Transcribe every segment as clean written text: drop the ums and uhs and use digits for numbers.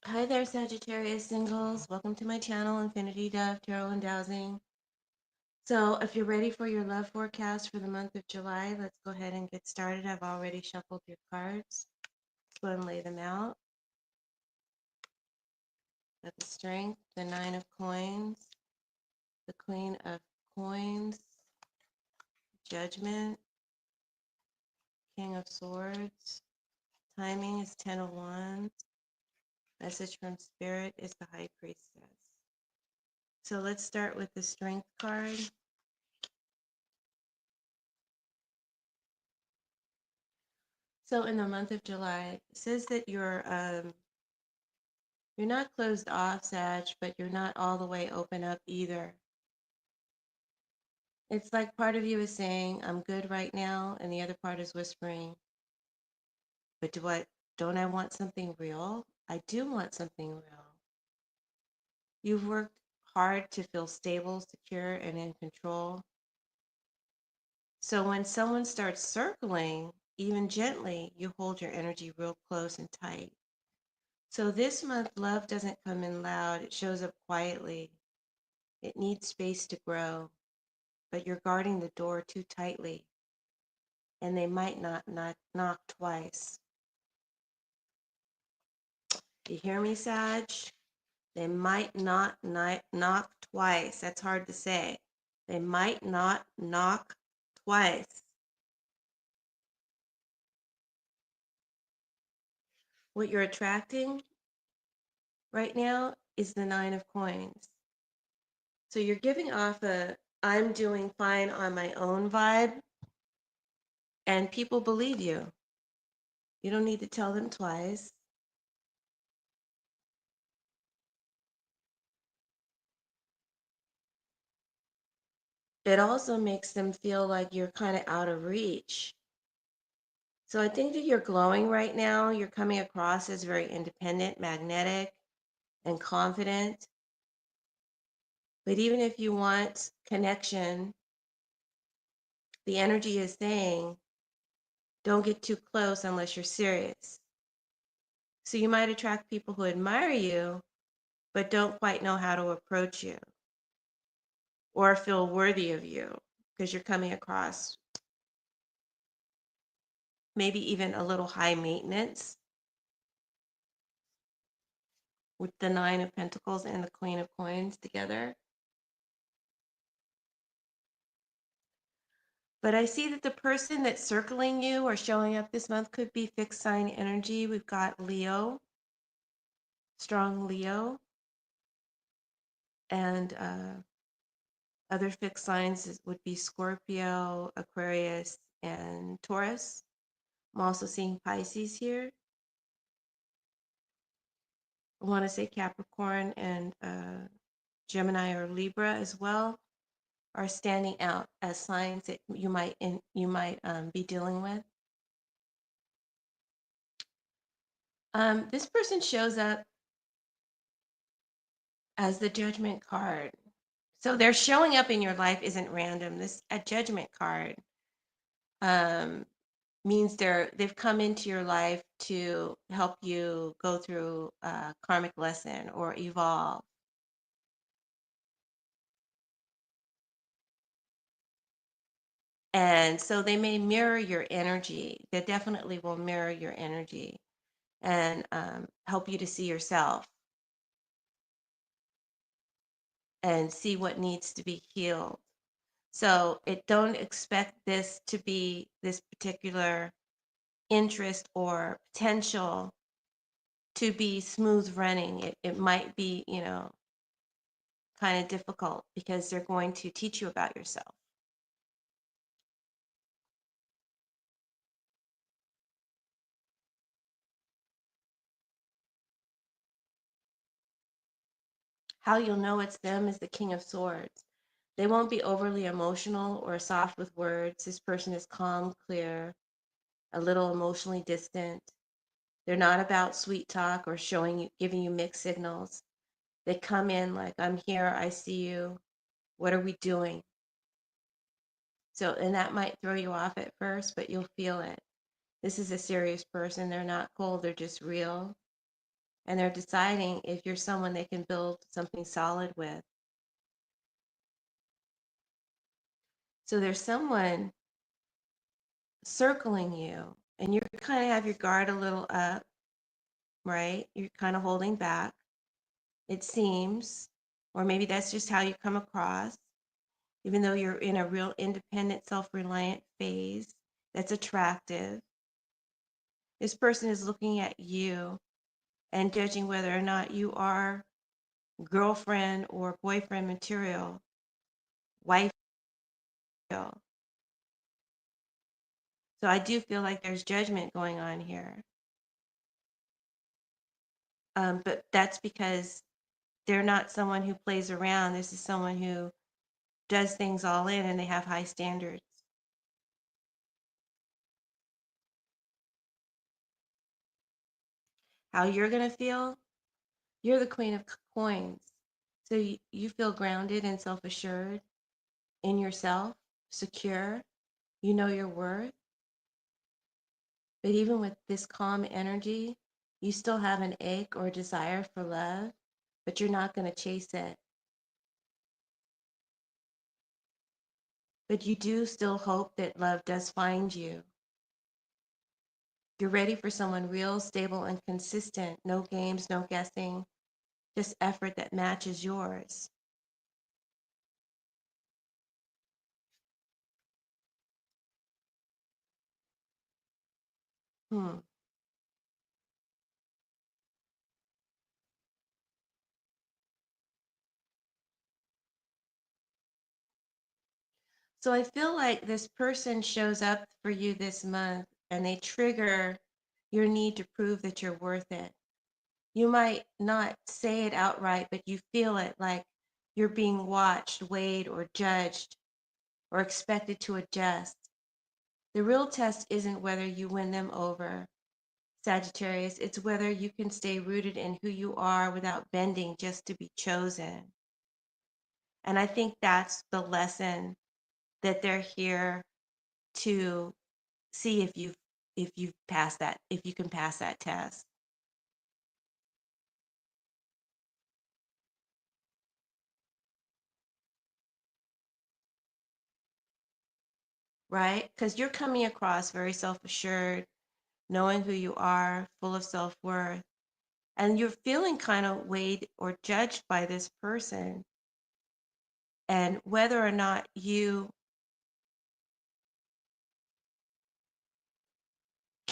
Hi there, Sagittarius Singles. Welcome to my channel, Infinity Dove Tarot and Dowsing. So, if you're ready for your love forecast for the month of July, let's go ahead and get started. I've already shuffled your cards. Let's go ahead and lay them out. Got the Strength, the Nine of Coins, the Queen of Coins, Judgment, King of Swords. Timing is 10 of Wands. Message from Spirit is the High Priestess. So let's start with the Strength card. So in the month of July, it says that you're not closed off, Sag, but you're not all the way open up either. It's like part of you is saying, I'm good right now, and the other part is whispering, but don't I want something real? I do want something real. You've worked hard to feel stable, secure, and in control. So when someone starts circling, even gently, you hold your energy real close and tight. So this month, love doesn't come in loud, it shows up quietly. It needs space to grow, but you're guarding the door too tightly, and they might not knock twice. You hear me, Sag? They might not knock twice. That's hard to say. They might not knock twice. What you're attracting right now is the Nine of Coins. So you're giving off a I'm doing fine on my own vibe, and people believe you. You don't need to tell them twice. It also makes them feel like you're kind of out of reach. So I think that you're glowing right now. You're coming across as very independent, magnetic, and confident. But even if you want connection, the energy is saying, don't get too close unless you're serious. So you might attract people who admire you, but don't quite know how to approach you or feel worthy of you because you're coming across maybe even a little high maintenance with the Nine of Pentacles and the Queen of Coins together. But I see that the person that's circling you or showing up this month could be fixed sign energy. We've got Leo, strong Leo, and other fixed signs would be Scorpio, Aquarius, and Taurus. I'm also seeing Pisces here. I want to say Capricorn and Gemini or Libra as well are standing out as signs that you might be dealing with. This person shows up as the Judgment card. So their showing up in your life isn't random. This a Judgment card um, means they've come into your life to help you go through a karmic lesson or evolve. And so they may mirror your energy. They definitely will mirror your energy and help you to see yourself and see what needs to be healed. So don't expect this to be this particular interest or potential to be smooth running. It might be, kind of difficult because they're going to teach you about yourself. How you'll know it's them is the King of Swords. They won't be overly emotional or soft with words. This person is calm, clear, a little emotionally distant. They're not about sweet talk or giving you mixed signals. They come in like, I'm here, I see you. What are we doing? So, and that might throw you off at first, but you'll feel it. This is a serious person. They're not cold, they're just real. and they're deciding if you're someone they can build something solid with. So there's someone circling you, and you kind of have your guard a little up, right? You're kind of holding back, it seems, or maybe that's just how you come across, even though you're in a real independent, self reliant phase that's attractive. This person is looking at you and judging whether or not you are girlfriend or boyfriend material, wife material. So I do feel like there's judgment going on here. But that's because they're not someone who plays around. This is someone who does things all in and they have high standards. How you're going to feel? You're the queen of coins. So you feel grounded and self assured in yourself, secure. You know your worth. But even with this calm energy, you still have an ache or desire for love, but you're not going to chase it. But you do still hope that love does find you. You're ready for someone real, stable, and consistent. No games, no guessing, just effort that matches yours. Hmm. So I feel like this person shows up for you this month and they trigger your need to prove that you're worth it. You might not say it outright, but you feel it like you're being watched, weighed, or judged, or expected to adjust. The real test isn't whether you win them over, Sagittarius, it's whether you can stay rooted in who you are without bending just to be chosen. And I think that's the lesson that they're here to see if you've passed that, if you can pass that test, right? Because you're coming across very self-assured, knowing who you are, full of self-worth, and you're feeling kind of weighed or judged by this person. And whether or not you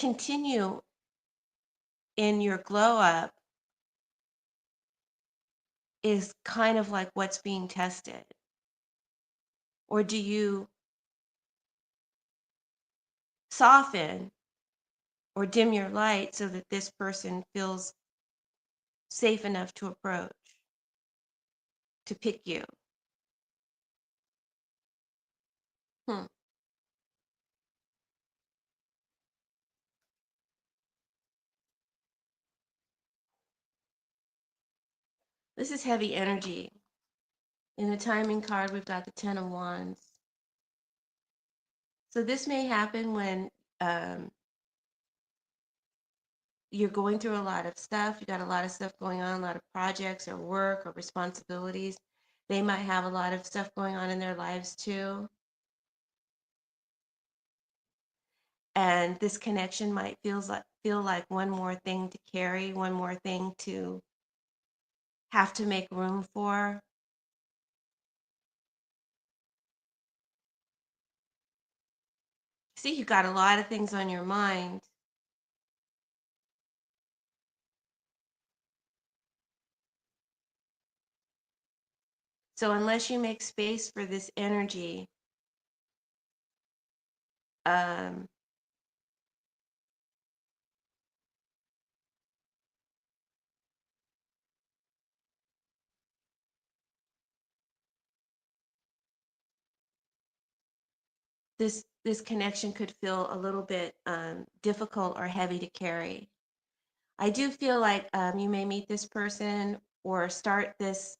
continue in your glow up is kind of like what's being tested. Or do you soften or dim your light so that this person feels safe enough to approach, to pick you? Hmm. This is heavy energy. In the timing card, we've got the Ten of Wands. So this may happen when um, you're going through a lot of stuff. You got a lot of stuff going on, a lot of projects or work or responsibilities. They might have a lot of stuff going on in their lives too. And this connection might feel like one more thing to carry, one more thing to have to make room for. See, you got a lot of things on your mind. So unless you make space for this energy, um, this connection could feel a little bit difficult or heavy to carry. I do feel like you may meet this person or start this,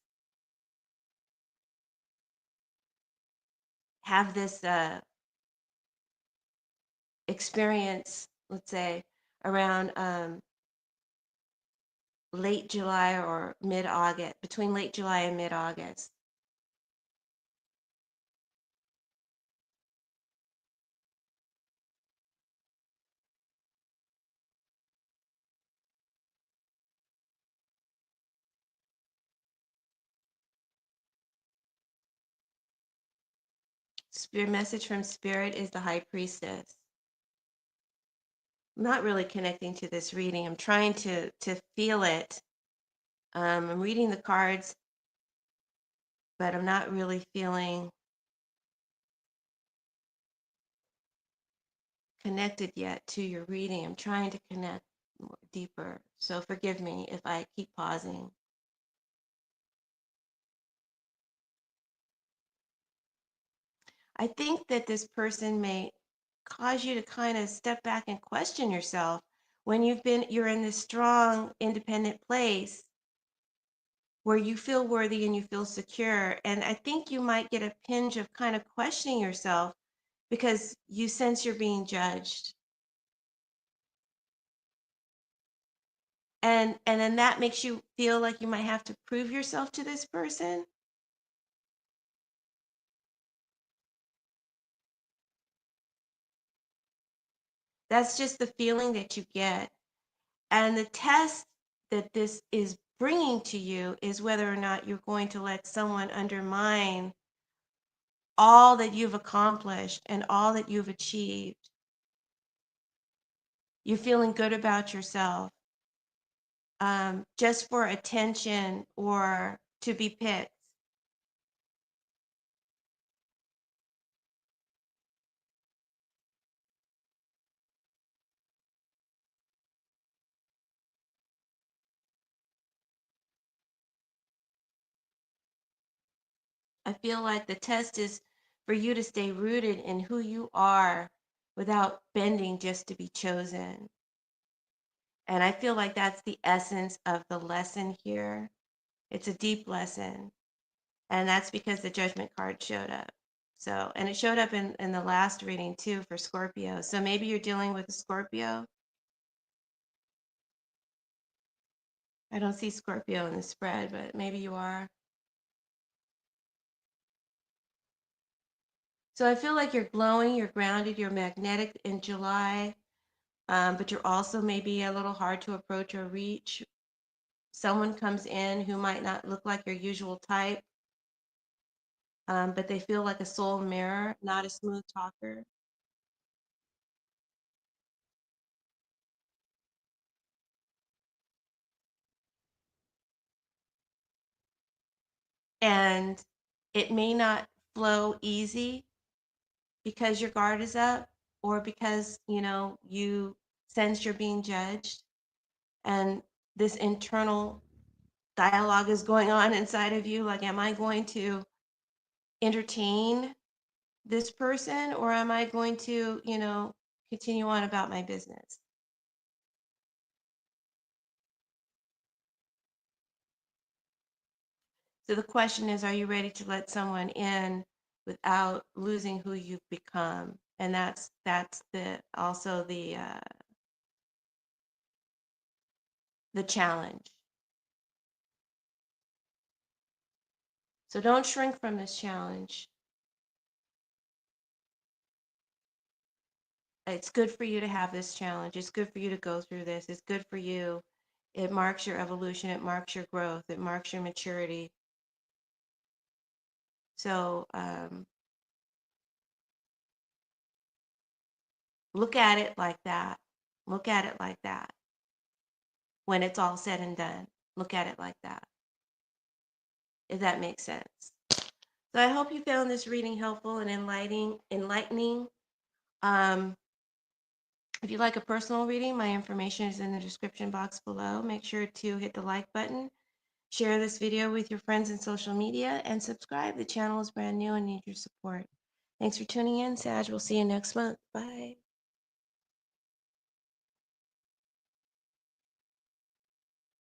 have this experience, let's say, around late July or mid-August, between late July and mid-August. Spirit message from Spirit is the High Priestess. I'm not really connecting to this reading. I'm trying to feel it. I'm reading the cards, but I'm not really feeling connected yet to your reading. I'm trying to connect more deeper. So forgive me if I keep pausing. I think that this person may cause you to kind of step back and question yourself when you're in this strong, independent place where you feel worthy and you feel secure. And I think you might get a pinch of kind of questioning yourself because you sense you're being judged. And then that makes you feel like you might have to prove yourself to this person. That's just the feeling that you get. And the test that this is bringing to you is whether or not you're going to let someone undermine all that you've accomplished and all that you've achieved. You're feeling good about yourself, just for attention or to be picked. I feel like the test is for you to stay rooted in who you are without bending just to be chosen. And I feel like that's the essence of the lesson here. It's a deep lesson. And that's because the judgment card showed up. So, and it showed up in the last reading too for Scorpio. So maybe you're dealing with a Scorpio. I don't see Scorpio in the spread, but maybe you are. So I feel like you're glowing, you're grounded, you're magnetic in July, but you're also maybe a little hard to approach or reach. Someone comes in who might not look like your usual type, but they feel like a soul mirror, not a smooth talker. And it may not flow easy because your guard is up or because, you sense you're being judged and this internal dialogue is going on inside of you. Like, am I going to entertain this person or am I going to, continue on about my business? So the question is, are you ready to let someone in without losing who you've become? And that's the challenge. So don't shrink from this challenge. It's good for you to have this challenge. It's good for you to go through this. It's good for you. It marks your evolution. It marks your growth. It marks your maturity. So look at it like that. Look at it like that. When it's all said and done, look at it like that, if that makes sense. So I hope you found this reading helpful and enlightening. Um, if you like a personal reading, my information is in the description box below. Make sure to hit the like button, share this video with your friends in social media, and subscribe. The channel is brand new and needs your support. Thanks for tuning in, Sag. We'll see you next month. Bye.